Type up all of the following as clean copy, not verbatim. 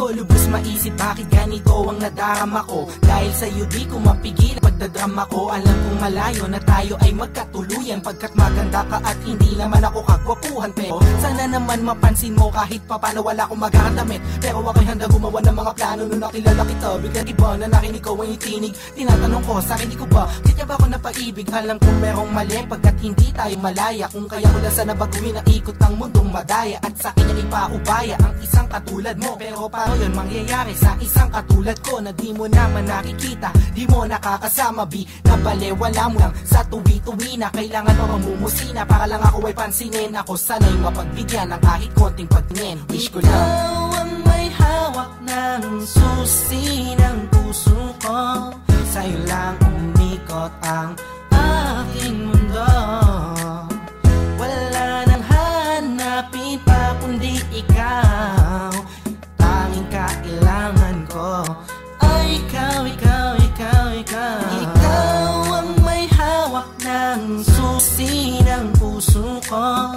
ko lubos maisip bakit ganito ang nadarama ko. Dahil sa'yo di ko mapigil pagdadrama ko. Alam kong malayo na tayo ay magkatuluyan, pagkat maganda ka at hindi naman ako kagwapuhan. Pero sana naman mapansin mo kahit papano wala akong magkakadamit. Pero ako'y handa gumawa ng mga plano nung nakilala kita. Biglang iba na nakinig ko ang itinig. Tinatanong ko sa akin, di ko ba kaya ba ako napaibig? Alam kong merong mali pagkat hindi tayo malaya. Kung kaya ko lang sana baguhin ang ikot ng mundong madaya, at sa akin yung ipaubaya ang isang katulad mo. Pero paano yun mangyayari sa isang katulad ko na di mo naman nakikita, di mo nakakasama, bi na balewala mo lang sa tuwi-tuwi na kailangan mo mamumusina para lang ako ay pansinin. Ako sana'y mapagbigyan ng kahit konting pagtingin. Wish ko lang ikaw ang may hawak ng susi ng puso ko. Sa'yo lang umikot ang aking mundo. Wala nang hanapin pa kundi ikaw. Tanging kailangan ko ay ikaw, ikaw, ikaw, ikaw. Ikaw ang may hawak ng susi ng puso ko.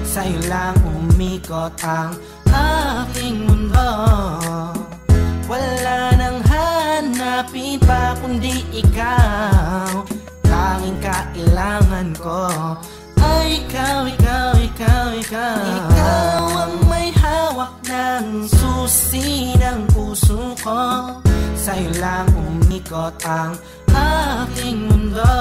Sa'yo lang umikot ang aking mundo. Wala nang hanapin pa kundi ikaw. Tanging kailangan ko ay ikaw, ikaw, ikaw, ikaw. Ikaw ang may hawak ng susi ng puso ko. Sa'yo lang umikot ang aking mundo.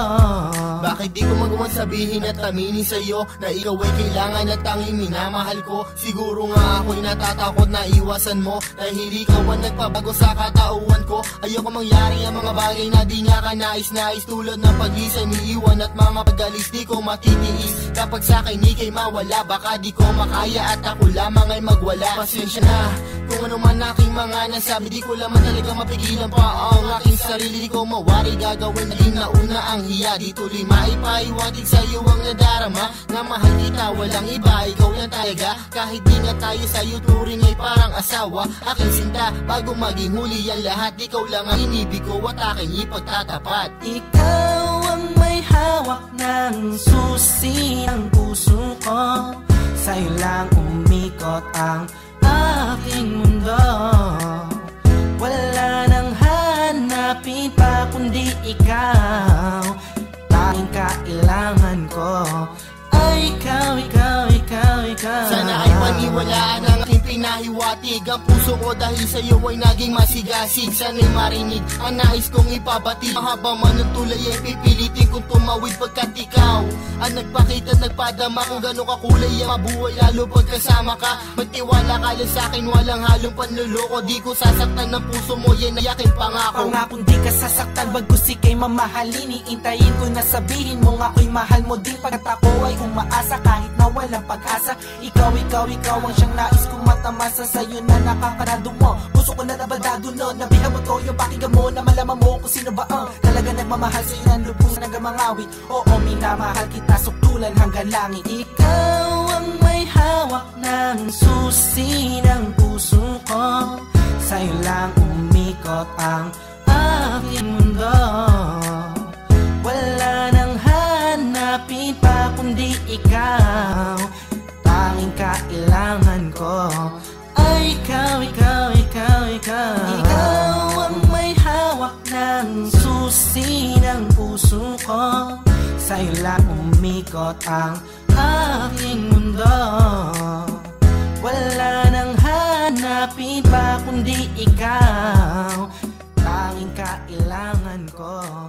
Bakit di ko magawang sabihin at aminin sa'yo na ikaw ay kailangan at tanging minamahal ko? Siguro nga ako'y natatakot na iwasan mo, dahil ikaw ang nagpabago sa katauhan ko. Ayoko mangyari ang mga bagay na di nga ka nais-nais, tulad ng pag-isa, iniiwan at mga pag-alis. Di ko matitiis kapag sa'kin ika'y mawala. Baka di ko makaya at ako lamang ay magwala. Pasensya na kung ano man aking mga nasabi, di ko lamang talaga mapigilan pa ang aking sarili. Di ko mawari gagawin, naging nauna ang hiya. Di tuloy maipaiwatig sa'yo ang nadarama, na mahal kita, walang iba, ikaw lang talaga. Kahit di nga tayo sa'yo turing ay parang asawa, aking sinta bago maging huli ang lahat. Ikaw lang ang inibig ko at aking ipagtatapat. Ikaw ang may hawak ng susi ng puso ko. Sa'yo lang umikot ang aking mundo. Wala nang hanapin pa kundi ikaw. Tanging kailangan ko ay ikaw, ikaw, ikaw, ikaw. Sana ay paniwalaan ang aking pinahiwatig. Ang puso ko dahil sa'yo ay naging masigasig. Sana'y marinig ang nais kong ipabati. Mahaba man ang tulay ay pipilitin kong tumawid, pagkat ikaw ang nagpakita at nagpadama kung gano'ng kakulay ang mabuhay, lalo pagkasama ka. Magtiwala ka lang sa'kin, walang halong panluloko. Di ko sasaktan ng puso mo, yan ay aking pangako. Pangakong di ka sasaktan, bagus ika'y mamahalin. Iintayin ko na sabihin mo nga ako'y mahal mo din, pagkat ako ay umaasa kahit na walang pag-asa. Ikaw, ikaw, ikaw ang siyang nais kong matamasa. Sa'yo na nakakarado mo, puso ko na nabaldado no. Nabihan mo to yung pakinggan mo, na malaman mo kung sino ba ang talaga nagmamahal sa'yo ng lubos na gamangawit. Oo, minamahal kita, sukdulan hanggang langit. Ikaw ang may hawak ng susi ng puso ko. Sa'yo lang umikot ang aking mundo. Wala nang hanapin pa kundi ikaw. Tanging kailangan ko ay ikaw, ikaw, ikaw, ikaw. Ikaw ang may hawak ng susi ng puso ko. Sa'yo lang umikot ang aking mundo. Wala nang hanapin pa kundi ikaw. Tanging kailangan ko